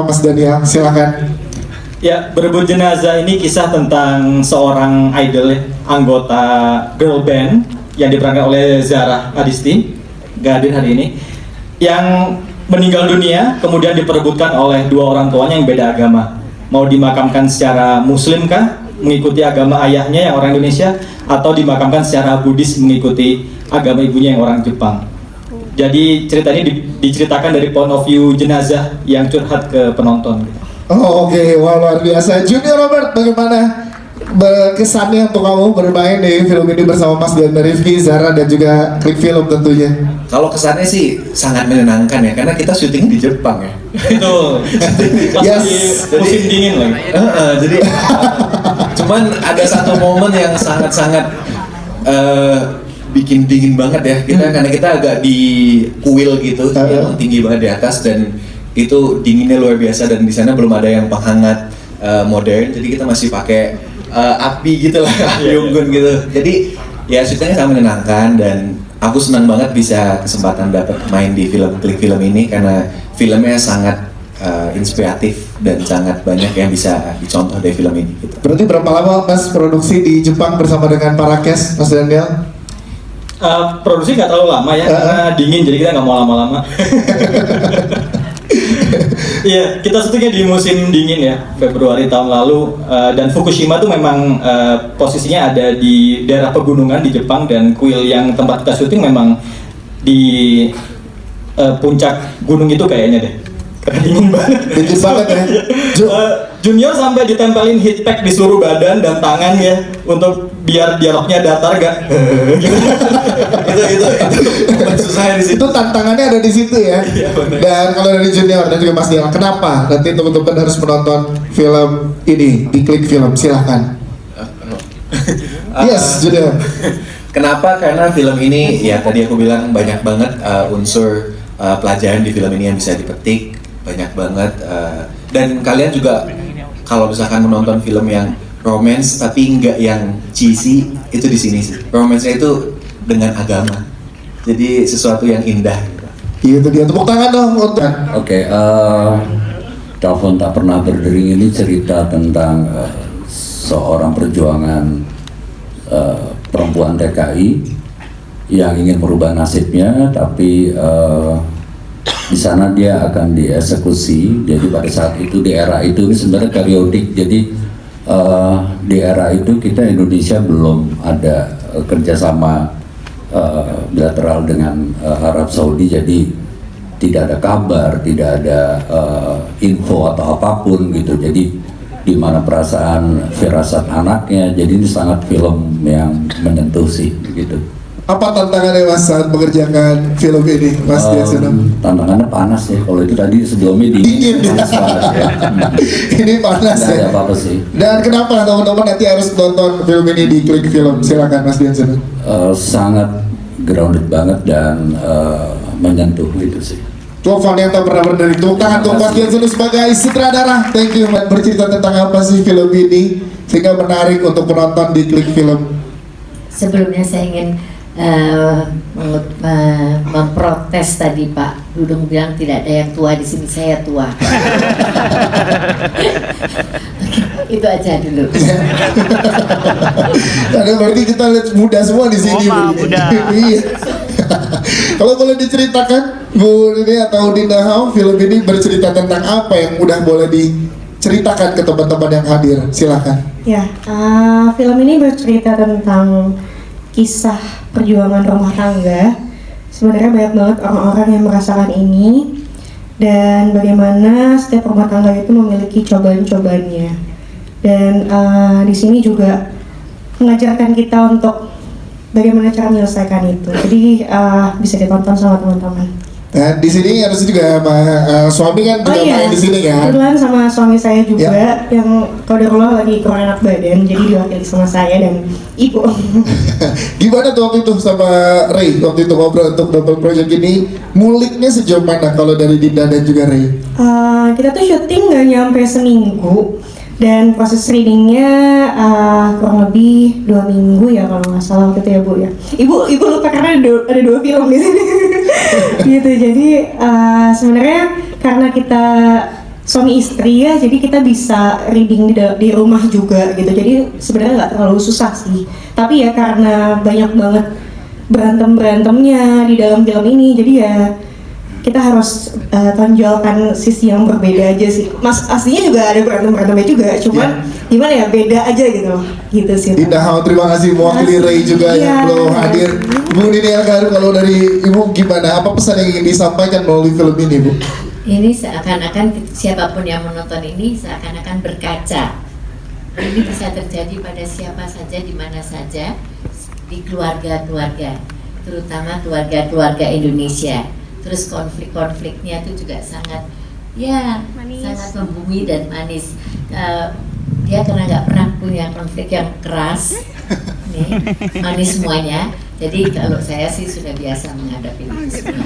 Mas Daniel, silakan. Ya, Berebut Jenazah ini kisah tentang seorang idol anggota girl band yang diperankan oleh Zara Adisti, gak hadir hari ini, yang meninggal dunia kemudian diperebutkan oleh dua orang tuanya yang beda agama. Mau dimakamkan secara Muslim kah, mengikuti agama ayahnya yang orang Indonesia, atau dimakamkan secara Buddhis mengikuti agama ibunya yang orang Jepang. Jadi cerita ini diceritakan dari point of view jenazah yang curhat ke penonton. Oh oke, wah luar biasa. Junior Robert, bagaimana kesannya untuk kamu bermain di film ini bersama Mas Dian Rifki, Zara dan juga Klik Film tentunya? Kalau kesannya sih sangat menyenangkan ya, karena kita syuting di Jepang ya. Itu pas Yes. di musim dingin lagi. Jadi cuman ada satu momen yang sangat-sangat bikin dingin banget ya kita, karena kita agak di kuil gitu, yang tinggi banget di atas, dan itu dinginnya luar biasa, dan di sana belum ada yang penghangat modern, jadi kita masih pakai api gitu lah, api unggun gitu. Jadi ya syutingnya sangat menyenangkan, dan aku senang banget bisa kesempatan dapat main di film Klik Film ini, karena filmnya sangat inspiratif dan sangat banyak yang bisa dicontoh dari film ini gitu. Berarti berapa lama Mas produksi di Jepang bersama dengan para cast, Mas Daniel? Produksi nggak terlalu lama ya, karena dingin jadi kita nggak mau lama-lama. Iya, kita syutingnya di musim dingin ya, Februari tahun lalu, dan Fukushima tuh memang posisinya ada di daerah pegunungan di Jepang, dan kuil yang tempat kita syuting memang di puncak gunung itu kayaknya deh. Karena dingin banget. Dingin banget ya. Junior sampai ditempelin heat pack di seluruh badan dan tangan ya, untuk biar dialognya datar gak. itu susah di situ. Itu tantangannya ada di situ ya. Dan kalau dari Junior dan juga Mas Dian, kenapa nanti teman-teman harus menonton film ini di Klik Film? Silahkan. Yes, Junior. Kenapa? Karena film ini ya tadi aku bilang banyak banget unsur pelajaran di film ini yang bisa dipetik, banyak banget, dan kalian juga kalau misalkan menonton film yang romance tapi nggak yang cheesy, itu di sini sih. Romance-nya itu dengan agama. Jadi sesuatu yang indah. Itu dia, tepuk tangan dong untuk. Oke, Telepon Tak Pernah Berdering ini cerita tentang seorang perjuangan perempuan TKI yang ingin merubah nasibnya, tapi di sana dia akan dieksekusi. Jadi pada saat itu, di era itu, ini sebenarnya periodik. Jadi di era itu kita Indonesia belum ada kerjasama bilateral dengan Arab Saudi, jadi tidak ada kabar, tidak ada info atau apapun gitu. Jadi di mana perasaan firasat anaknya. Jadi ini sangat film yang menyentuh sih gitu. Apa tantangannya Mas saat mengerjakan film ini, Mas Dian? Tantangannya panas ya. Kalau itu tadi sebelumnya Dingin. panas banget ya. Ini panas Nggak ya. ada apa-apa sih. Dan kenapa teman-teman nanti harus nonton film ini di Klik Film? Silakan Mas Dian. Sangat grounded banget dan menyentuh gitu sih. Tuhan yang tak pernah berdiri. Tepuk tangan untuk Mas Dian sebagai sutradara. Thank you. Bercerita tentang apa sih film ini sehingga menarik untuk penonton di Klik Film? Sebelumnya saya ingin memprotes tadi Pak Dudung bilang tidak ada yang tua di sini, saya tua. Itu aja dulu. Ada berarti kita lihat muda semua di sini. Muda. Iya. Kalau boleh diceritakan Bu ini atau Dinda Hao, film ini bercerita tentang apa yang udah boleh diceritakan ke teman-teman yang hadir? Silakan. Ya, film ini bercerita tentang kisah perjuangan rumah tangga. Sebenarnya banyak banget orang-orang yang merasakan ini, dan bagaimana setiap rumah tangga itu memiliki cobaan-cobaannya. Dan di sini juga mengajarkan kita untuk bagaimana cara menyelesaikan itu. Jadi bisa ditonton sama teman-teman. Dan di sini harus juga suami kan juga main di sini kan? Kebetulan sama suami saya juga yang qadarullah lagi kurang enak badan, jadi diwakili sama saya dan ibu. Gimana tuh waktu itu sama Ray? Waktu itu ngobrol untuk double project ini, muliknya sejauh mana kalau dari Dinda dan juga Ray? Kita tuh syuting nggak nyampe seminggu, dan proses readingnya kurang lebih 2 minggu ya kalau nggak salah waktu itu ya Bu ya. Ibu lupa karena ada 2 film di sini. Gitu. Jadi sebenarnya karena kita suami istri ya, jadi kita bisa reading di rumah juga gitu. Jadi sebenarnya nggak terlalu susah sih. Tapi ya karena banyak banget berantemnya di dalam film ini, jadi ya kita harus tonjolkan sisi yang berbeda aja sih. Mas aslinya juga ada berantemnya juga, cuman gimana ya, beda aja gitu sih. Indah Hao, terima kasih mewakili Ray juga yang belum hadir. Bu Nini Elgaru, kalau dari Ibu gimana? Apa pesan yang ingin disampaikan melalui film ini, Bu? Ini seakan-akan siapapun yang menonton ini seakan-akan berkaca. Ini bisa terjadi pada siapa saja, di mana saja, di keluarga-keluarga, terutama keluarga-keluarga Indonesia. Terus konflik-konfliknya itu juga sangat sangat membumi dan manis. Dia karena nggak pernah punya konflik yang keras, nih manis semuanya. Jadi kalau saya sih sudah biasa menghadapi itu semua.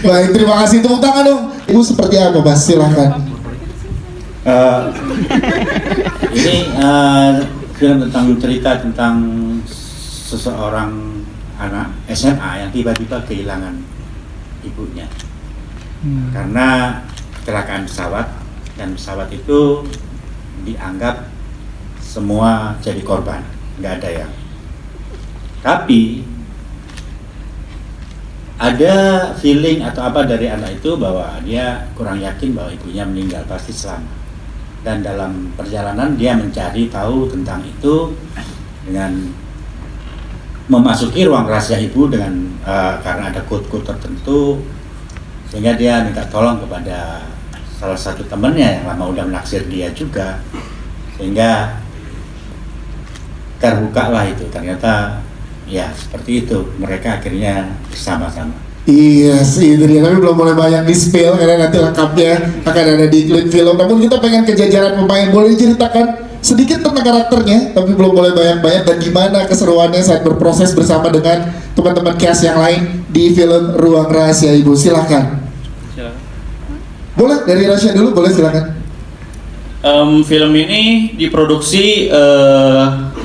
Baik, terima kasih. Tepuk tangan dong. Ibu seperti apa, Mas? Silahkan. Ini film tentang cerita tentang seseorang anak SMA yang tiba-tiba kehilangan ibunya karena kecelakaan pesawat, dan pesawat itu dianggap semua jadi korban, nggak ada yang. Tapi ada feeling atau apa dari anak itu bahwa dia kurang yakin bahwa ibunya meninggal pasti selamat. Dan dalam perjalanan dia mencari tahu tentang itu dengan memasuki ruang rahasia ibu dengan karena ada kode-kode tertentu, sehingga dia minta tolong kepada salah satu temannya yang lama udah menaksir dia juga, sehingga terbuka lah itu, ternyata ya seperti itu, mereka akhirnya bersama-sama. Iya sih, itu dia. Tapi belum boleh banyak di spill karena nanti lengkapnya akan ada di klip film. Namun kita pengen kejajaran pemain, boleh diceritakan sedikit tentang karakternya, tapi belum boleh banyak-banyak, dan gimana keseruannya saat berproses bersama dengan teman-teman cast yang lain di film Ruang Rahasia Ibu. Silahkan. Boleh dari Rasya dulu, boleh silahkan. Film ini diproduksi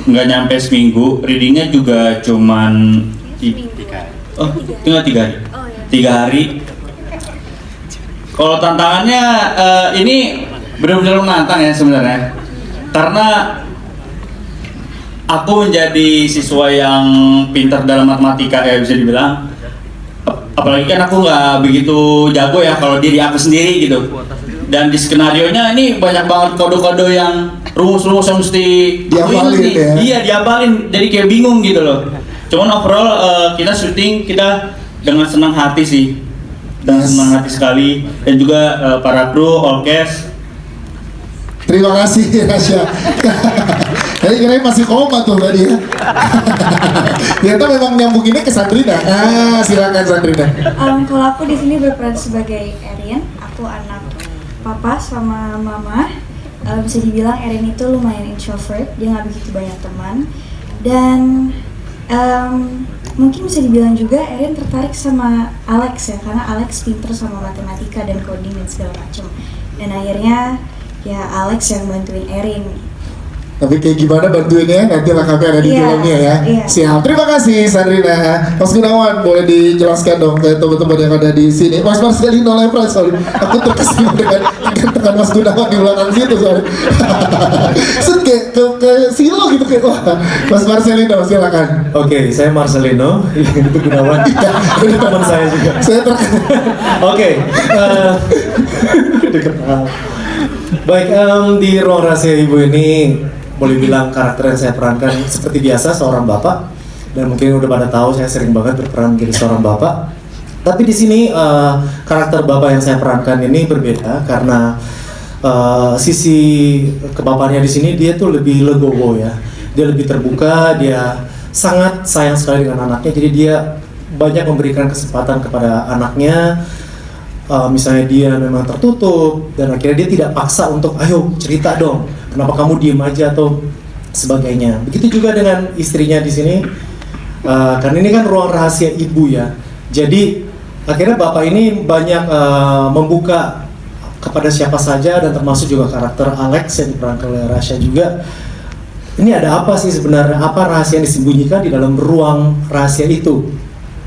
nggak nyampe seminggu, readingnya juga cuman tinggal 3 hari. 3 hari. Kalau tantangannya ini benar-benar menantang ya sebenarnya, karena aku menjadi siswa yang pintar dalam matematika ya bisa dibilang. Apalagi kan aku nggak begitu jago ya kalau diri aku sendiri gitu. Dan di skenarionya ini banyak banget kode-kode yang rumus-rumus yang mesti dihafalin ya? Iya dihafalin, jadi kayak bingung gitu loh. Cuman overall kita syuting kita dengan senang hati sih, dan senang hati sekali, dan juga para kru, orkes. Terima kasih Rasya. Tadi kira masih koma tuh tadi ya. Ternyata memang nyambunginnya ke Sandrina. Silakan Sandrina. Kalau aku di sini berperan sebagai Erin, aku anak papa sama mama. Bisa dibilang Erin itu lumayan introvert, dia nggak begitu banyak teman, dan mungkin bisa dibilang juga Erin tertarik sama Alex ya, karena Alex pinter sama matematika dan coding dan segala macam. Dan akhirnya ya Alex yang bantuin Erin. Tapi kayak gimana bantuinnya nanti lengkapnya ada di filmnya ya. Siap. Terima kasih Sandrina. Mas Gunawan, boleh dijelaskan dong ke teman-teman yang ada di sini. Mas Marcelino Levran, soalnya aku terkesima dengan Mas Gunawan di belakang situ soalnya. Set ke silo gitu kayak wah. Mas Marcelino silakan. Oke, saya Marcelino. Itu Gunawan. Itu teman saya juga. Saya Oke. Baik, di Ruang Rahasia Ibu ini boleh bilang karakter yang saya perankan seperti biasa seorang bapak, dan mungkin udah pada tahu saya sering banget berperan menjadi seorang bapak. Tapi di sini karakter bapak yang saya perankan ini berbeda karena sisi kebapaannya di sini dia tuh lebih legowo ya. Dia lebih terbuka, dia sangat sayang sekali dengan anaknya, jadi dia banyak memberikan kesempatan kepada anaknya. Misalnya dia memang tertutup dan akhirnya dia tidak paksa untuk ayo cerita dong, kenapa kamu diem aja atau sebagainya. Begitu juga dengan istrinya di sini, karena ini kan ruang rahasia ibu ya. Jadi akhirnya bapak ini banyak membuka kepada siapa saja, dan termasuk juga karakter Alex yang diperankan oleh Rasya juga. Ini ada apa sih sebenarnya, apa rahasia yang disembunyikan di dalam ruang rahasia itu.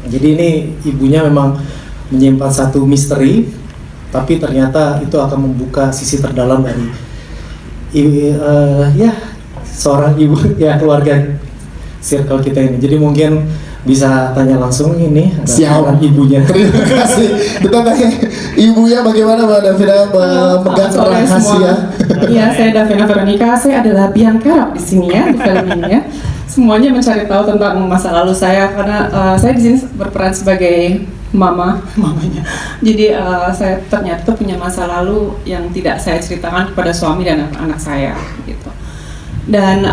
Jadi ini ibunya memang menyimpan satu misteri tapi ternyata itu akan membuka sisi terdalam dari seorang ibu ya, keluarga circle kita ini. Jadi mungkin bisa tanya langsung ini siapa ibunya. Terima kasih. Kita tanya ibunya bagaimana Mbak Davina memegang rahasia. Iya, saya Davina Veronica. Saya adalah biang kerok di sini ya, di film ini ya. Semuanya mencari tahu tentang masa lalu saya karena saya di sini berperan sebagai mamanya. Jadi saya ternyata punya masa lalu yang tidak saya ceritakan kepada suami dan anak-anak saya gitu. Dan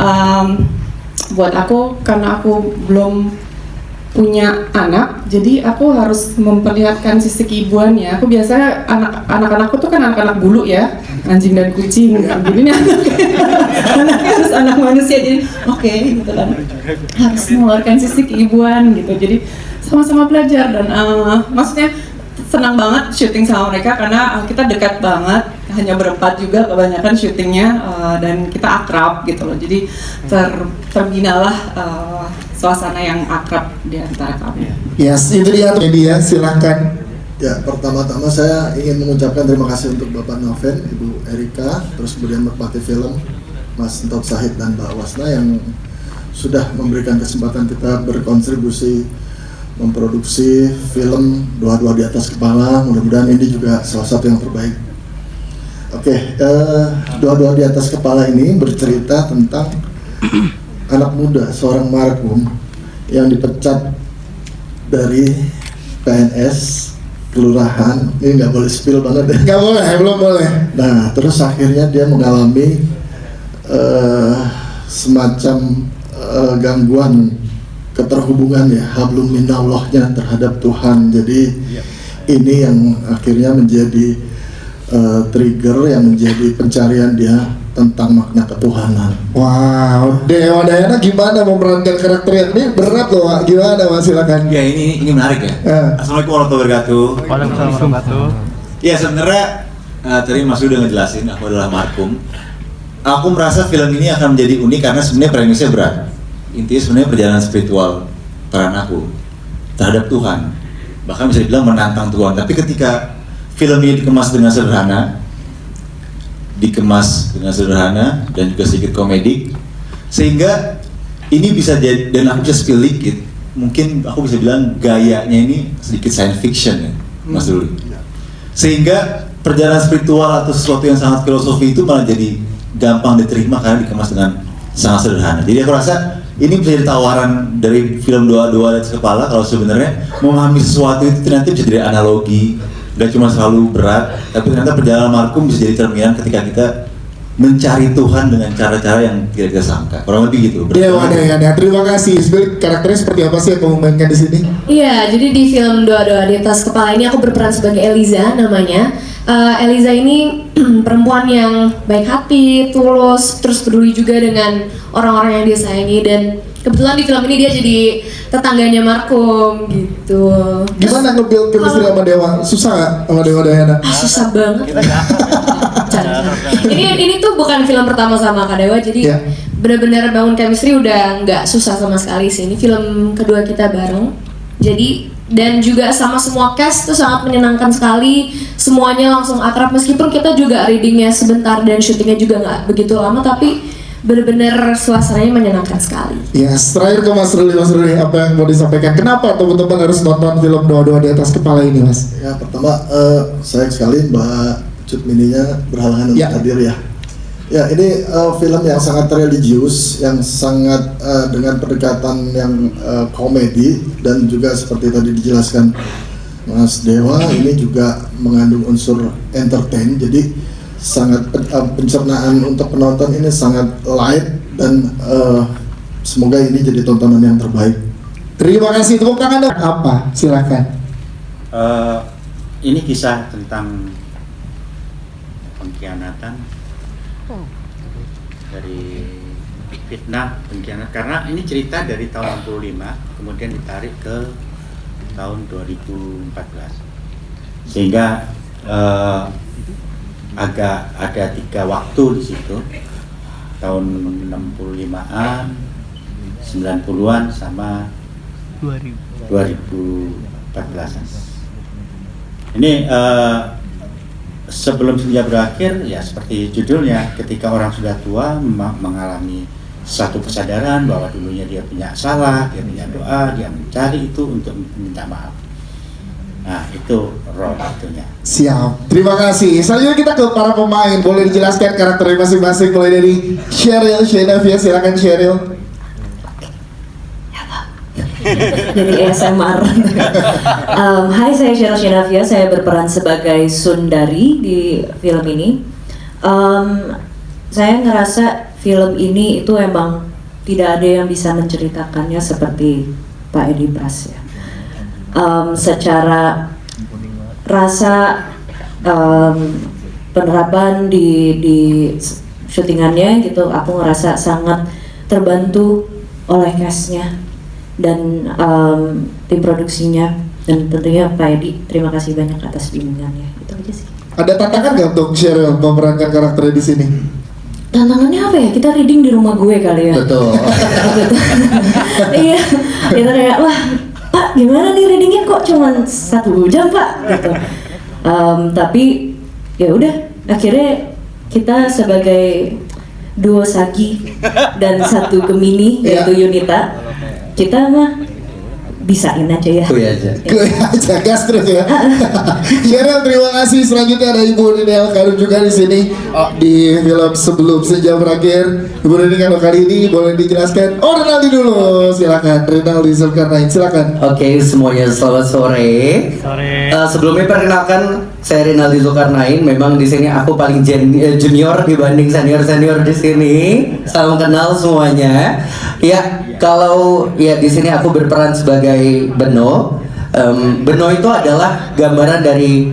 buat aku, karena aku belum punya anak, jadi aku harus memperlihatkan sisi keibuannya. Aku biasanya anak-anakku tuh kan anak-anak bulu ya, anjing dan kucing. Jadi ini anaknya harus anak manusia, jadi oke, gitu kan, harus mengeluarkan sisi keibuan gitu. Jadi sama-sama belajar dan maksudnya senang banget syuting sama mereka karena kita dekat banget, hanya berempat juga kebanyakan syutingnya dan kita akrab gitu loh. Jadi terbinalah suasana yang akrab di antara kami. Yes, itu dia media, silakan. Ya, pertama-tama saya ingin mengucapkan terima kasih untuk Bapak Noven, Ibu Erika, terus kemudian Merpati Film, Mas Entot Sahid dan Mbak Wasna yang sudah memberikan kesempatan kita berkontribusi memproduksi film Doa-Doa di Atas Kepala. Mudah-mudahan ini juga salah satu yang terbaik. Oke, Doa-Doa di Atas Kepala ini bercerita tentang anak muda, seorang marhum yang dipecat dari PNS kelurahan. Ini nggak boleh spill banget ya? Nggak boleh, belum boleh. Nah, terus akhirnya dia mengalami semacam gangguan keterhubungan ya, hablum minallahnya terhadap Tuhan. Jadi ini yang akhirnya menjadi trigger yang menjadi pencarian dia tentang makna ketuhanan. Wow, Dewa Dayana gimana memerankan karakter yang ini berat loh, Pak. Gimana Mas, silakan. Ya ini menarik ya. Assalamualaikum warahmatullahi wabarakatuh. Waalaikumsalam warahmatullahi wabarakatuh. Ya sebenarnya tadi Mas udah ngejelasin aku adalah marhum. Aku merasa film ini akan menjadi unik karena sebenarnya premisnya berat. Intinya sebenarnya perjalanan spiritual peran aku terhadap Tuhan. Bahkan bisa dibilang menantang Tuhan. Tapi ketika film ini dikemas dengan sederhana dan juga sedikit komedi, sehingga ini bisa jadi, dan aku bisa spill dikit, mungkin aku bisa bilang gayanya ini sedikit science fiction ya, Mas Ruli. Sehingga perjalanan spiritual atau sesuatu yang sangat filosofi itu malah jadi gampang diterima karena dikemas dengan sangat sederhana. Jadi aku rasa ini bisa jadi tawaran dari film Doa-Doa di Atas Kepala kalau sebenarnya memahami sesuatu itu nanti bisa jadi analogi, gak cuma selalu berat, tapi ternyata perjalanan marhum bisa jadi cerminan ketika kita mencari Tuhan dengan cara-cara yang tidak kita sangka. Kurang lebih gitu. Dewa Dayana, terima kasih. Sebenarnya karakternya seperti apa sih yang kamu mainkan di sini? Iya, jadi di film Doa-Doa di Atas Kepala ini aku berperan sebagai Eliza namanya. Eliza ini perempuan yang baik hati, tulus, terus peduli juga dengan orang-orang yang dia sayangi, dan kebetulan di film ini dia jadi tetangganya marhum gitu. Gimana nge-build chemistry sama Dewa? Susah gak sama Dewa Dayana? Susah banget. Ini tuh bukan film pertama sama Kak Dewa, jadi benar-benar bangun chemistry udah nggak susah sama sekali sih. Ini film kedua kita bareng. Jadi dan juga sama semua cast tuh sangat menyenangkan sekali, semuanya langsung akrab meskipun kita juga readingnya sebentar dan syutingnya juga nggak begitu lama, tapi benar-benar suasananya menyenangkan sekali. Yes, terakhir ke Mas Ruli, apa yang mau disampaikan? Kenapa teman-teman harus nonton film Doa-Doa di Atas Kepala ini, Mas? Ya, pertama sayang sekali Mbak Cut Mininya berhalangan untuk hadir ya. Ya, ini film yang sangat religius, yang sangat dengan pendekatan yang komedi, dan juga seperti tadi dijelaskan Mas Dewa, ini juga mengandung unsur entertain. Jadi sangat pencernaan untuk penonton ini sangat light, dan semoga ini jadi tontonan yang terbaik. Terima kasih. Tepuk tangan dong. Apa? Silakan. Ini kisah tentang pengkhianatan, dari fitnah, pengkhianat, karena ini cerita dari tahun 65 kemudian ditarik ke tahun 2014, sehingga agak ada 3 waktu di situ, tahun 65-an, 90-an sama 2014-an. Ini sebelum Senja berakhir ya seperti judulnya, ketika orang sudah tua mengalami satu kesadaran bahwa dulunya dia punya salah, dia punya doa, dia mencari itu untuk minta maaf. Nah itu roh itunya. Siap, terima kasih. Selanjutnya kita ke para pemain. Boleh dijelaskan karakternya masing-masing, mulai dari Cheryl Shenavia. Silakan Cheryl. Dari ASMR. Hai, saya Cheryl Shenavia. Saya berperan sebagai Sundari di film ini. Saya ngerasa film ini itu emang tidak ada yang bisa menceritakannya seperti Pak Edi Pras ya. Secara rasa penerapan di syutingannya gitu, aku ngerasa sangat terbantu oleh castnya dan tim produksinya, dan tentunya Pak Edi, terima kasih banyak atas bimbingannya. Itu aja sih. Ada tantangan nggak untuk Cheryl memerankan karakternya di sini? Tantangannya apa ya? Kita reading di rumah gue kali ya. Betul. Iya, kita kayak wah Pak gimana nih readingnya kok cuma 1 jam Pak gitu. Tapi ya udah akhirnya kita sebagai duo Sagi dan satu Gemini yaitu Yunita, kita mah bisain aja ya. Kuy aja. Kuy aja, gas terus ya. Cheryl, terima kasih. Selanjutnya ada Ibu Nini Alkarum juga di sini di film sebelum Senja berakhir. Ibu Nini kalau kali ini boleh dijelaskan. Oh, Rinaldi dulu, silakan. Rinaldi Zulkarnain, silakan. Oke, semuanya selamat sore. Sebelumnya perkenalkan, saya Rinaldi Zulkarnain. Memang di sini aku paling junior dibanding senior di sini. Salam kenal semuanya. Ya, kalau ya di sini aku berperan sebagai Beno. Beno itu adalah gambaran dari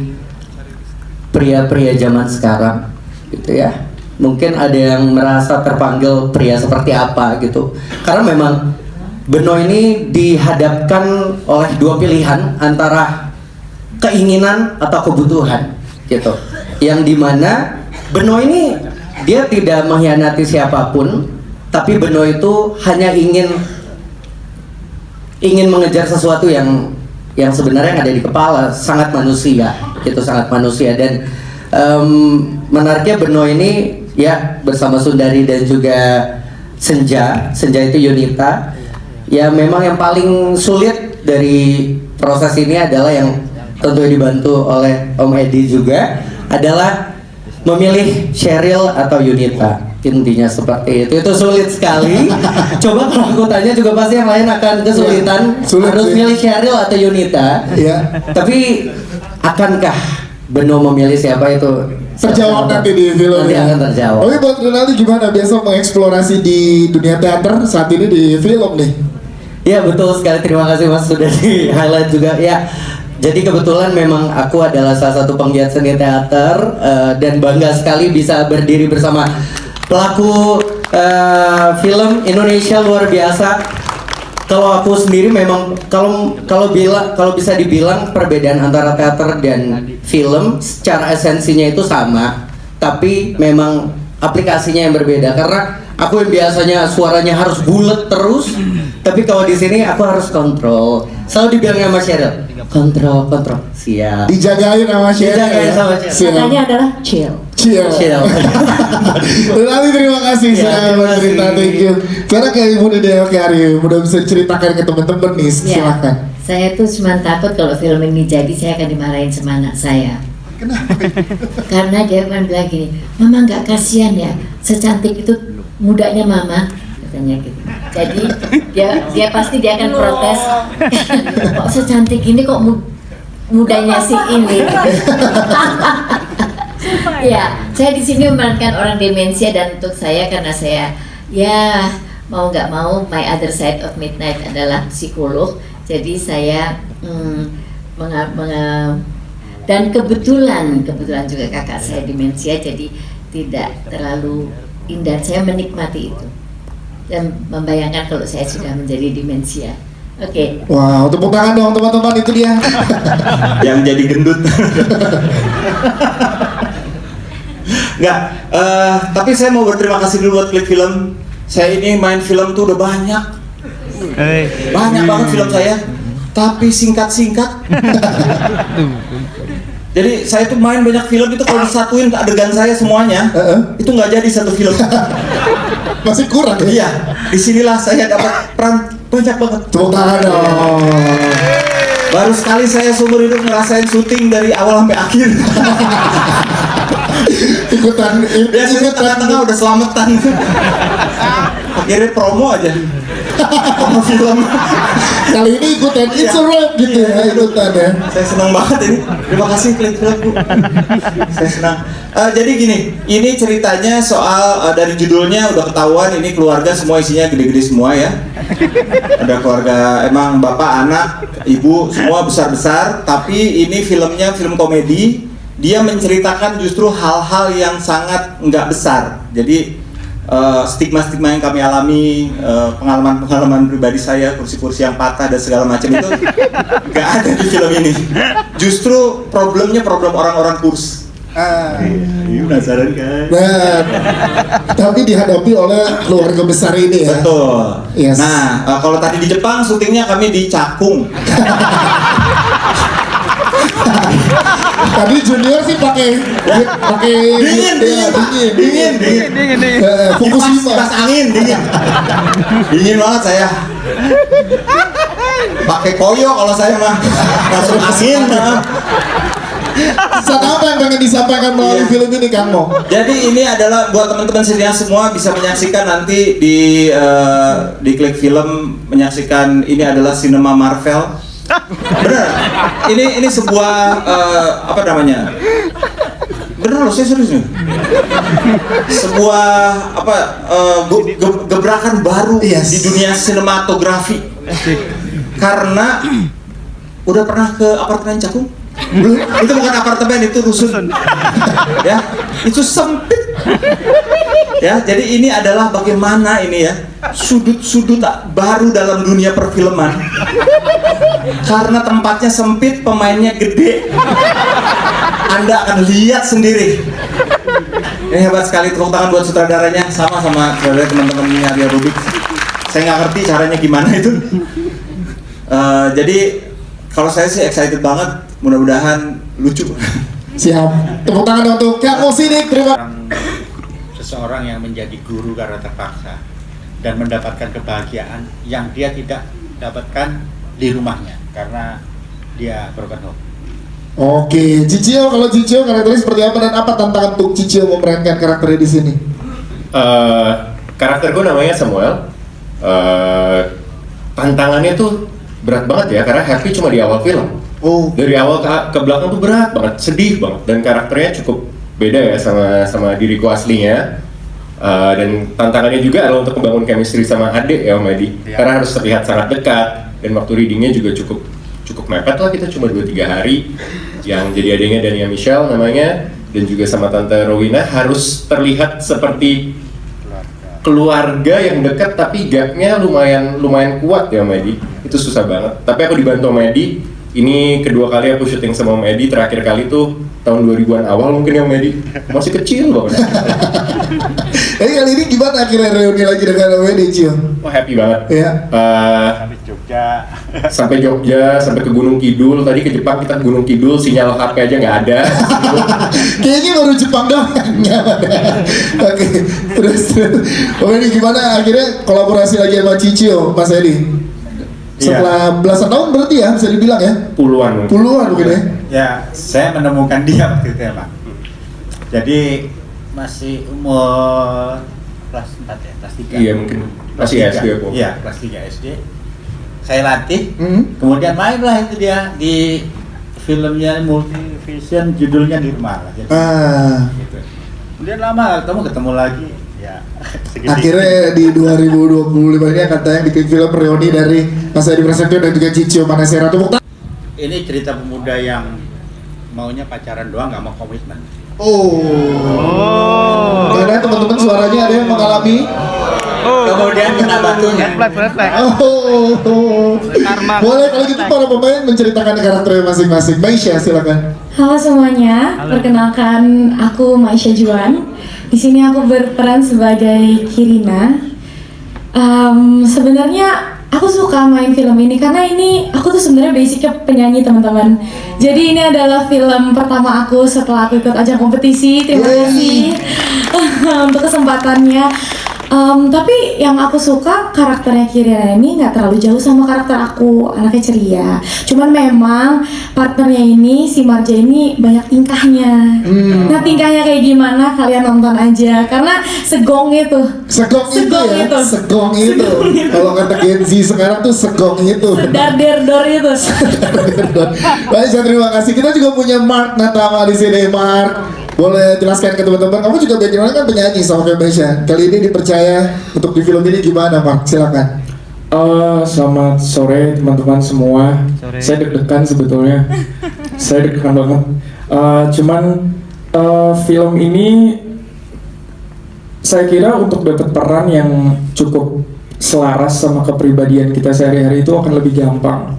pria-pria zaman sekarang, gitu ya. Mungkin ada yang merasa terpanggil pria seperti apa gitu. Karena memang Beno ini dihadapkan oleh 2 pilihan antara keinginan atau kebutuhan, gitu. Yang dimana Beno ini dia tidak mengkhianati siapapun, tapi Beno itu hanya ingin mengejar sesuatu yang sebenarnya ada di kepala, sangat manusia, gitu, sangat manusia. Dan menariknya Beno ini ya bersama Sundari dan juga Senja itu Yunita. Ya memang yang paling sulit dari proses ini adalah yang tentu dibantu oleh Om Edi juga, adalah memilih Cheryl atau Yunita. Intinya seperti itu sulit sekali. Coba kalau aku tanya juga pasti yang lain akan kesulitan, harus milih Cheryl atau Yunita. Tapi akankah Beno memilih siapa itu terjawab nanti di film. Nanti akan terjawab. Oke, buat Rinaldi gimana biasa mengeksplorasi di dunia teater saat ini di film nih? Ya betul sekali, terima kasih Mas sudah di highlight juga ya. Jadi kebetulan memang aku adalah salah satu penggiat seni teater dan bangga sekali bisa berdiri bersama pelaku film Indonesia luar biasa. Kalau aku sendiri memang kalau bisa dibilang perbedaan antara teater dan film secara esensinya itu sama, tapi memang aplikasinya yang berbeda. Karena aku yang biasanya suaranya harus bulat terus, tapi kalau di sini aku harus kontrol. Selalu dibilang sama Cheryl, kontrol, siap. Dijagain sama Cheryl. Dijagain sama Cheryl. Katanya adalah chill. Rinaldi, terima kasih sudah bercerita, thank you. Sekarang kayak Ibu Nini Alkarum, udah bisa diceritakan ke teman-teman nih, silakan. Saya tuh cuma takut kalau film ini jadi saya akan dimarahin sama anak saya. Kenapa? Karena dia kan bilang gini, Mama nggak kasihan ya, secantik itu mudanya Mama, katanya gitu. Jadi dia pasti dia akan protes. Kok secantik ini kok mudanya si ini? Ya, saya di sini memerankan orang demensia, dan untuk saya karena saya ya mau nggak mau my other side of midnight adalah psikolog. Jadi saya dan kebetulan juga kakak saya demensia, jadi tidak terlalu indah. Saya menikmati itu dan membayangkan kalau saya sudah menjadi demensia. Oke. Wow, tepuk tangan dong teman-teman, itu dia. Yang jadi gendut. Enggak, tapi saya mau berterima kasih dulu buat Klik Film. Saya ini main film tuh udah banyak banget film saya, tapi singkat-singkat. Jadi saya tuh main banyak film itu kalau disatuin ke adegan saya semuanya, itu nggak jadi satu film. Masih kurang ya? Iya, disinilah saya dapat peran banyak banget. Tepuk tangan dong. Baru sekali saya seumur hidup ngerasain syuting dari awal sampai akhir. Biasanya tengah-tengah udah selamatan. Akhirnya promo aja. Promo film. Kali ini ikutan It's a Wrap gitu ya, ikutan ya. Saya senang banget ini. Terima kasih Klik Film Bu. Saya senang. Jadi gini, ini ceritanya soal dari judulnya udah ketahuan ini keluarga semua isinya gede-gede semua ya. Ada keluarga emang bapak, anak, ibu semua besar-besar. Tapi ini filmnya film komedi. Dia menceritakan justru hal-hal yang sangat nggak besar. Jadi stigma-stigma yang kami alami, pengalaman-pengalaman pribadi saya, kursi-kursi yang patah dan segala macam itu nggak ada di film ini. Justru problemnya problem orang-orang kurs. Ini penasaran kan? Nah, tapi dihadapi oleh keluarga besar ini ya. Betul. Yes. Nah, kalau tadi di Jepang syutingnya kami di Cakung. Tadi Junior sih pakai dingin. Kipas angin dingin. Dingin banget saya. Pakai koyo kalau saya mah masuk angin. Pesan apa yang pengen disampaikan melalui film ini Kang Mo? Jadi ini adalah buat teman-teman senior semua bisa menyaksikan nanti di Klik Film, menyaksikan ini adalah sinema Marvel. Bener, ini sebuah apa namanya? Bener loh, saya serius nih. Sebuah apa gebrakan baru di dunia sinematografi. Karena udah pernah ke apartemen Cakung? Belum, itu bukan apartemen, itu rusun. Ya, itu sempit. Ya, jadi ini adalah bagaimana ini ya sudut-sudut baru dalam dunia perfilman. Karena tempatnya sempit, pemainnya gede. Anda akan lihat sendiri. Ini hebat sekali, tepuk tangan buat sutradaranya, sama saudara teman-temannya Rio Rubik. Saya nggak ngerti caranya gimana itu. Jadi kalau saya sih excited banget, mudah-mudahan lucu. Siap. Tepuk tangan untuk Kak Musinik. Terima kasih. Seseorang yang menjadi guru karena terpaksa dan mendapatkan kebahagiaan yang dia tidak dapatkan di rumahnya karena dia broken home. Oke, Cicio, kalau Cicio karakternya seperti apa dan apa tantangan untuk Cicio memerankan karakternya di sini? Karakter gue namanya Samuel. Tantangannya tuh berat banget ya karena happy cuma di awal film. Dari awal ke belakang tuh berat banget, sedih banget, dan karakternya cukup beda ya sama diriku aslinya. Dan tantangannya juga adalah untuk membangun chemistry sama adik ya Om Edi, karena harus terlihat sangat dekat, dan waktu readingnya juga cukup mepet lah, kita cuma 2-3 hari. Yang jadi adiknya Dania Michelle namanya, dan juga sama Tante Rowena harus terlihat seperti keluarga yang dekat, tapi gapnya lumayan kuat ya Om Edi. Itu susah banget, tapi aku dibantu Om Edi. Ini kedua kali aku syuting sama Om Edi, terakhir kali tuh tahun 2000-an awal mungkin ya Om Edi, masih kecil banget. Jadi kali ini gimana akhirnya reuni lagi dengan Om Edi, Cio? Wah happy banget. Iya. Sampai Jogja, sampai ke Gunung Kidul. Tadi ke Jepang kita ke Gunung Kidul, sinyal HP aja nggak ada. Kayaknya baru Jepang doang nggak ada. Oke, terus Om Edi gimana akhirnya kolaborasi lagi sama Cicio, Mas Edi? Setelah belasan tahun berarti ya bisa dibilang ya? Puluhan mungkin ya? Ya, saya menemukan dia waktu itu ya Pak. Jadi masih umur kelas 4 ya, kelas 3. Iya mungkin, masih SD aku. Iya, kelas 3 SD. Saya latih, kemudian mainlah itu dia di filmnya Multivision, judulnya Di Rumah lah. Jadi, gitu. Kemudian lama ketemu lagi. Ya, akhirnya di 2025 ini akan tayang di film reuni dari Mas Edi Prasetyo dan juga Cicio Manasera. Ini cerita pemuda yang maunya pacaran doang, nggak mau komitmen. Karena teman-teman suaranya ada yang mengalami. Kemudian kena batunya. Boleh kalau gitu para pemain menceritakan karakternya masing-masing. Maisha silakan. Halo semuanya, perkenalkan aku Maisha Juan. Di sini aku berperan sebagai Kirina. Sebenarnya Aku suka main film ini karena ini aku tuh sebenarnya basicnya penyanyi teman-teman. Jadi ini adalah film pertama aku setelah aku ikut ajang kompetisi. Terima kasih untuk kesempatannya. Tapi yang aku suka karakternya Kirina ini nggak terlalu jauh sama karakter aku, anaknya ceria. Cuman memang partnernya ini, si Marja ini banyak tingkahnya. Nah tingkahnya kayak gimana kalian nonton aja, karena segong itu. Segong itu. Kalau kata Gen Z sekarang tuh segong itu. Sedar-der-dor itu. Baik, terima kasih. Kita juga punya Mark Natama di sini. Mark, boleh jelaskan ke teman-teman, kamu juga backgroundnya kan penyanyi sama Filmation. Kali ini dipercaya untuk di film ini gimana, Mark? Silakan. Selamat sore teman-teman semua. Saya deg-degan sebetulnya. Saya deg-degan banget. Film ini saya kira untuk dapat peran yang cukup selaras sama kepribadian kita sehari-hari itu akan lebih gampang.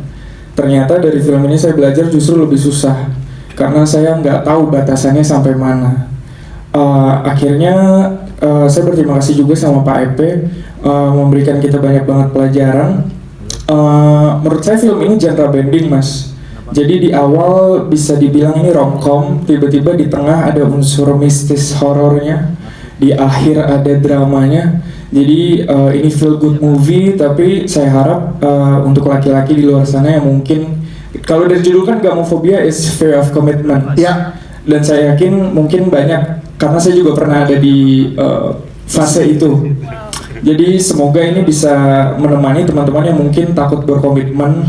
Ternyata dari film ini saya belajar justru lebih susah, karena saya nggak tahu batasannya sampai mana. Akhirnya saya berterima kasih juga sama Pak Epe memberikan kita banyak banget pelajaran. Menurut saya film ini genre bending, Mas. Jadi di awal bisa dibilang ini romcom, tiba-tiba di tengah ada unsur mistis horornya, di akhir ada dramanya. Jadi ini feel good movie, tapi saya harap untuk laki-laki di luar sana yang mungkin, kalau dari judul kan gamophobia is fear of commitment. Ya. Dan saya yakin mungkin banyak, karena saya juga pernah ada di fase itu. Jadi semoga ini bisa menemani teman-teman yang mungkin takut berkomitmen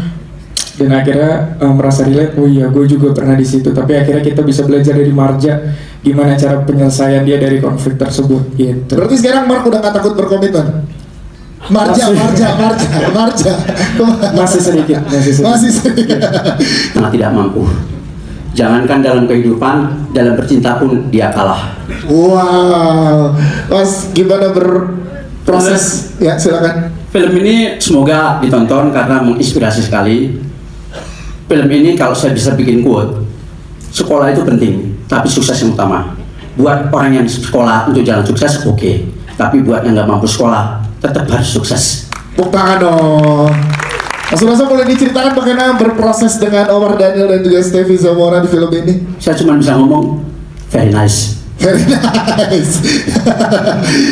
dan akhirnya merasa relate. Oh iya, gue juga pernah di situ. Tapi akhirnya kita bisa belajar dari Marja gimana cara penyelesaian dia dari konflik tersebut. Gitu. Berarti sekarang Mark udah gak takut berkomitmen? Marja. Masih sedikit. Sangat tidak mampu. Jangankan dalam kehidupan, dalam bercinta pun dia kalah. Wow, Mas gimana berproses? Ya silakan. Film ini semoga ditonton karena menginspirasi sekali. Film ini kalau saya bisa bikin quote, sekolah itu penting, tapi sukses yang utama. Buat orang yang sekolah untuk jalan sukses oke, tapi buat yang nggak mampu sekolah tetap harus sukses. Tepuk tangan dong. Mas Rasa boleh diceritakan bagaimana berproses dengan Omar Daniel dan juga Stevie Zamora di film ini? Saya cuma bisa ngomong very nice. Very nice.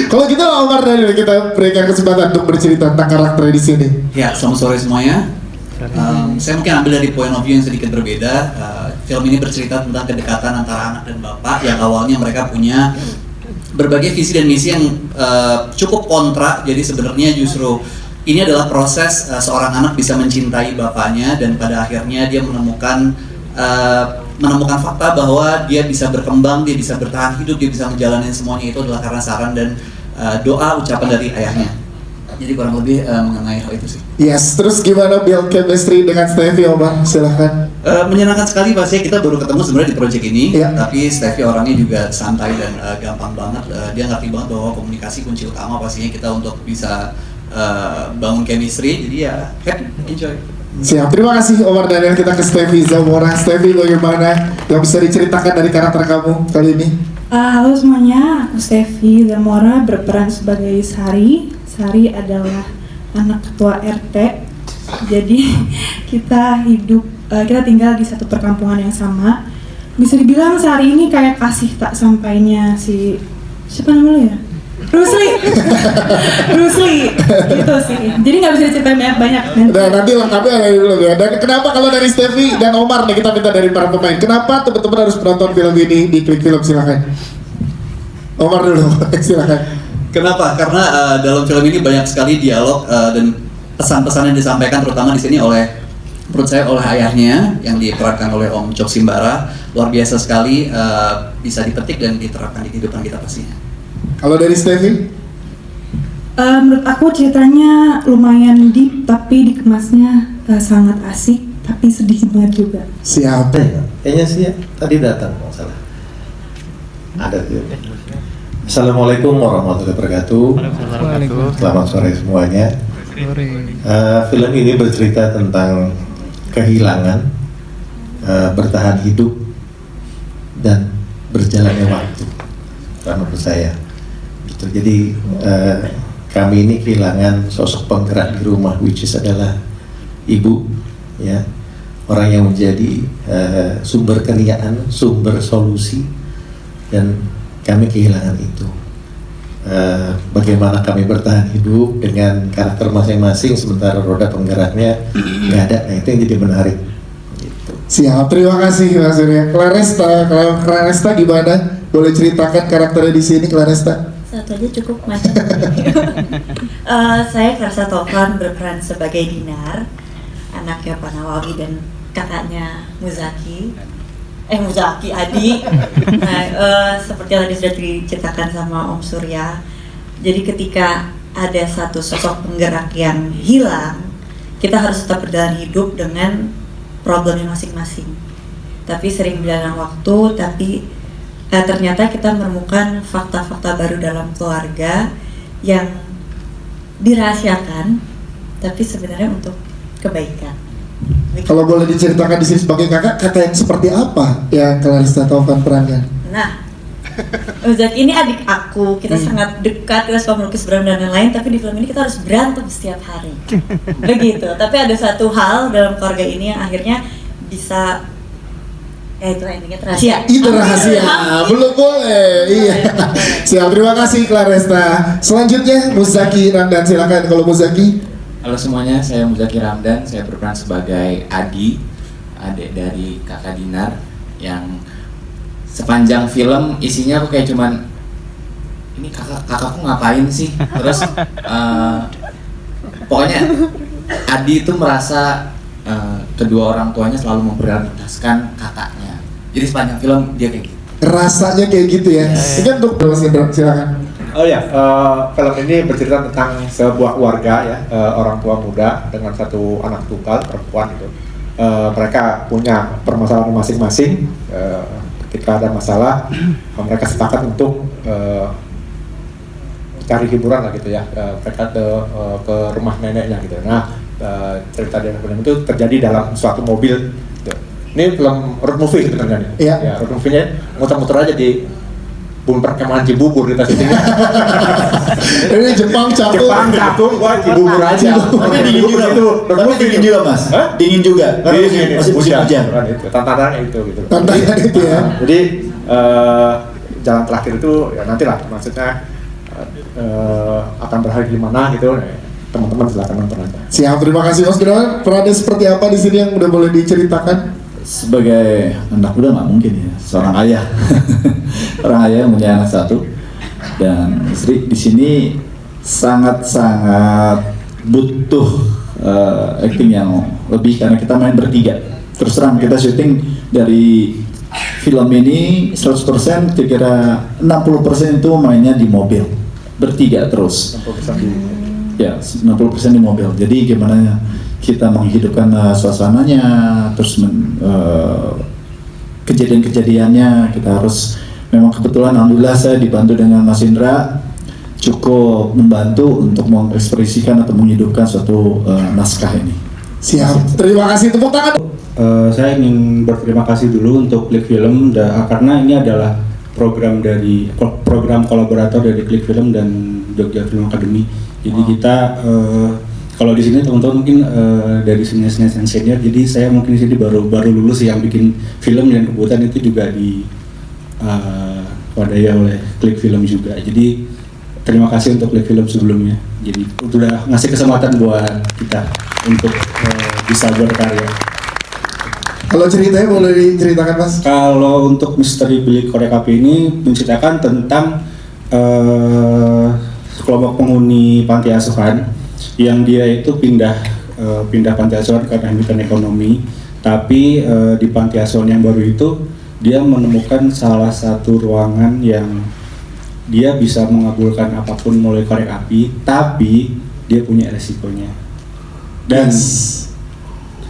Kalau gitu Omar Daniel, kita berikan kesempatan untuk bercerita tentang karakter di sini. Ya, selamat sore semuanya. Saya mungkin ambil dari point of view yang sedikit berbeda. Film ini bercerita tentang kedekatan antara anak dan bapak yang awalnya mereka punya berbagai visi dan misi yang cukup kontra. Jadi sebenarnya justru ini adalah proses seorang anak bisa mencintai bapaknya dan pada akhirnya dia menemukan fakta bahwa dia bisa berkembang, dia bisa bertahan hidup, dia bisa menjalani semuanya itu adalah karena saran dan doa ucapan dari ayahnya. Jadi kurang lebih mengenai hal itu sih. Yes, terus gimana build chemistry dengan Stevie, Omar? Silahkan. Menyenangkan sekali pastinya, kita baru ketemu sebenarnya di project ini, tapi Stevie orangnya juga santai dan gampang banget. Dia ngerti banget bahwa komunikasi kunci utama pastinya kita untuk bisa bangun chemistry, jadi ya happy, enjoy. Siap, terima kasih Omar Daniel. Kita ke Stevie Zamora. Stevie, bagaimana yang bisa diceritakan dari karakter kamu kali ini? Halo semuanya, aku Stevie Zamora berperan sebagai Sari. Sari adalah anak ketua RT. Jadi kita tinggal di satu perkampungan yang sama. Bisa dibilang Sari ini kayak kasih tak sampainya si siapa namanya ya? Bruce Lee gitu sih. Jadi nggak bisa diceritain banyak. Nah, nanti lengkapnya ada dulu ya. Dan kenapa kalau dari Stevie dan Omar nih, kita minta dari para pemain, kenapa teman-teman harus menonton film ini di Klik Film? Silakan. Omar dulu, silakan. Kenapa? Karena dalam film ini banyak sekali dialog dan pesan-pesan yang disampaikan terutama di sini menurut saya oleh ayahnya yang diperankan oleh Om Cok Simbara. Luar biasa sekali, bisa dipetik dan diterapkan di kehidupan kita pastinya. Kalau dari Stevie? Menurut aku ceritanya lumayan deep tapi dikemasnya sangat asik tapi sedih banget juga. Siapa? Kayaknya sih tadi datang kalau salah. Ada tuh. Assalamualaikum warahmatullahi wabarakatuh. Selamat sore semuanya. Film ini bercerita tentang kehilangan, bertahan hidup, dan berjalannya waktu. Menurut saya. Jadi kami ini kehilangan sosok penggerak di rumah, which is adalah ibu, ya, orang yang menjadi sumber keriaan, sumber solusi, dan kami kehilangan itu. Bagaimana kami bertahan hidup dengan karakter masing-masing sementara roda penggeraknya nggak ada, nah itu yang jadi menarik. Siap, terima kasih Mas Surya. Claresta, kalau Claresta gimana? Boleh ceritakan karakternya di sini, Claresta? Satu aja cukup Mas. Saya Claresta Taufan berperan sebagai Dinar, anaknya Pak Nawawi dan kakaknya Muzaki. Muzaki Adi. Nah, seperti yang tadi sudah diceritakan sama Om Surya. Jadi ketika ada satu sosok penggerak yang hilang, kita harus tetap berjalan hidup dengan problemnya masing-masing. Tapi sering berjalan waktu, tapi ternyata kita menemukan fakta-fakta baru dalam keluarga yang dirahasiakan, tapi sebenarnya untuk kebaikan. Kalau boleh diceritakan di sini sebagai kakak yang seperti apa yang Claresta Taufan perankan? Nah, Zaki ini adik aku, kita sangat dekat, kita suka melukis bareng dan lain-lain, tapi di film ini kita harus berantem setiap hari. Begitu, tapi ada satu hal dalam keluarga ini yang akhirnya bisa itu endingnya rahasia. Itu rahasia, belum boleh. Iya. Siap, terima kasih Claresta. Selanjutnya Muzaki Ramdan, silakan kalau Muzaki. Halo semuanya, saya Muzaki Ramdan. Saya berperan sebagai Adi, adik dari kakak Dinar, yang sepanjang film isinya aku kayak cuman ini kakakku ngapain sih? Terus pokoknya Adi itu merasa kedua orang tuanya selalu memprioritaskan kakaknya. Jadi sepanjang film dia kayak gitu. Rasanya kayak gitu ya. Ini kan untuk Mas Indra, silakan. Oh ya, film ini bercerita tentang sebuah keluarga ya, orang tua muda dengan satu anak tunggal perempuan gitu. Mereka punya permasalahan masing-masing. Ketika ada masalah, mereka sepakat untuk cari hiburan lah gitu ya. Mereka ke rumah neneknya gitu. Nah, cerita dari film itu terjadi dalam suatu mobil. Gitu. Ini film road movie sebenarnya nih. Iya. Ya, road movie-nya muter-muter aja di bumi perkemahan Cibubur kita syutingnya. Ini Jepang Cakung. Gua Cibubur aja. Tapi dingin juga itu. Tapi dingin juga Mas. Dingin juga. Dingin. Masih musim hujan. Itu tantangannya itu gitu. Tantangan itu ya. Jadi jalan terakhir itu ya nantilah, maksudnya akan berakhir di mana gitu. Teman-teman silakan nonton aja. Siap, terima kasih Mas Gunawan. Perannya seperti apa di sini yang udah boleh diceritakan? Sebagai anak muda nggak mungkin ya, seorang ayah, orang ayah yang punya anak satu dan istri di sini sangat butuh acting yang lebih karena kita main bertiga. Terus terang kita syuting dari film ini 100% kira 60% itu mainnya di mobil bertiga terus. 60% ya 60% di mobil. Jadi gimana kita menghidupkan suasananya, terus kejadian-kejadiannya kita harus memang kebetulan alhamdulillah saya dibantu dengan Mas Indra cukup membantu untuk mengekspresikan atau menghidupkan suatu naskah ini. Siap, terima kasih, tepuk tangan. Saya ingin berterima kasih dulu untuk Klik Film karena ini adalah program kolaborator dari Klik Film dan Jogja Film Academy. Jadi kita kalau di sini teman-teman mungkin dari senior-senior yang senior, jadi saya mungkin di sini baru lulus yang bikin film dan kebetulan itu juga di wadai oleh Klik Film juga. Jadi terima kasih untuk Klik Film sebelumnya. Jadi udah ngasih kesempatan buat kita untuk bisa berkarya. Kalau ceritanya boleh diceritakan Mas? Kalau untuk Misteri Bilik Korek Api ini menceritakan tentang kelompok penghuni panti asuhan yang dia itu pindah panti asuhan karena himpitan ekonomi, tapi di panti asuhan yang baru itu dia menemukan salah satu ruangan yang dia bisa mengabulkan apapun mulai korek api, tapi dia punya resikonya. Dan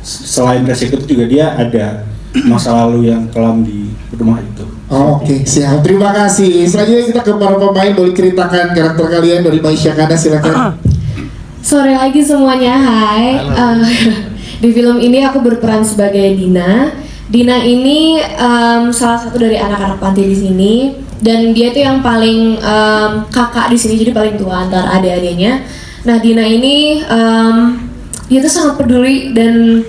selain resiko itu juga dia ada masa lalu yang kelam di rumah itu. Oke, siap. Terima kasih. Selanjutnya kita ke para pemain, boleh ceritakan karakter kalian dari Maisha Kana, silakan. Sore lagi semuanya, hai. Di film ini aku berperan sebagai Dina. Dina ini salah satu dari anak-anak panti di sini. dan dia itu yang paling kakak di sini, jadi paling tua antara adik-adiknya. Nah Dina ini dia tuh sangat peduli dan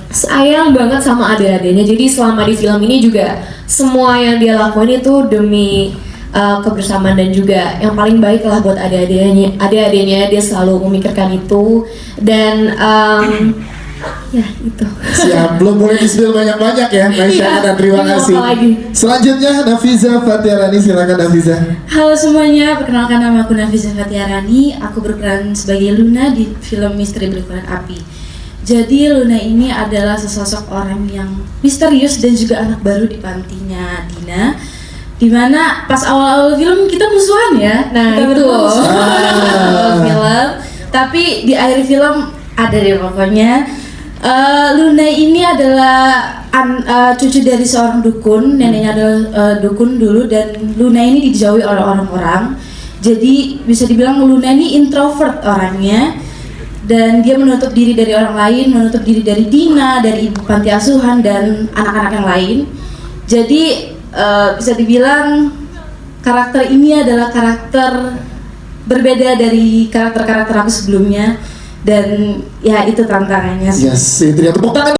sayang banget sama adik-adiknya. Jadi selama di film ini juga semua yang dia lakuin itu demi kebersamaan dan juga yang paling baik lah buat adik-adiknya. Dia selalu memikirkan itu dan ya itu. Siap, belum boleh di-spill banyak-banyak ya. Maisha dan terima kasih. Selanjutnya Nafiza Fatiarani, silakan Nafiza. Halo semuanya, perkenalkan nama aku Nafiza Fatiarani. Aku berperan sebagai Luna di film Misteri Berkoran Api. Jadi Luna ini adalah sesosok orang yang misterius dan juga anak baru di pantinya Dina. Dimana pas awal-awal film kita musuhan ya. Nah kita itu film. Tapi di akhir film ada deh pokoknya. Luna ini adalah cucu dari seorang dukun, neneknya adalah dukun dulu, dan Luna ini dijauhi oleh orang-orang. Jadi bisa dibilang Luna ini introvert orangnya, dan dia menutup diri dari orang lain, menutup diri dari Dina, dari ibu panti asuhan dan anak-anak yang lain. Jadi bisa dibilang karakter ini adalah karakter berbeda dari karakter-karakter aku sebelumnya. Dan ya itu tantangannya sih. Yes, itu dia, tepuk tangan.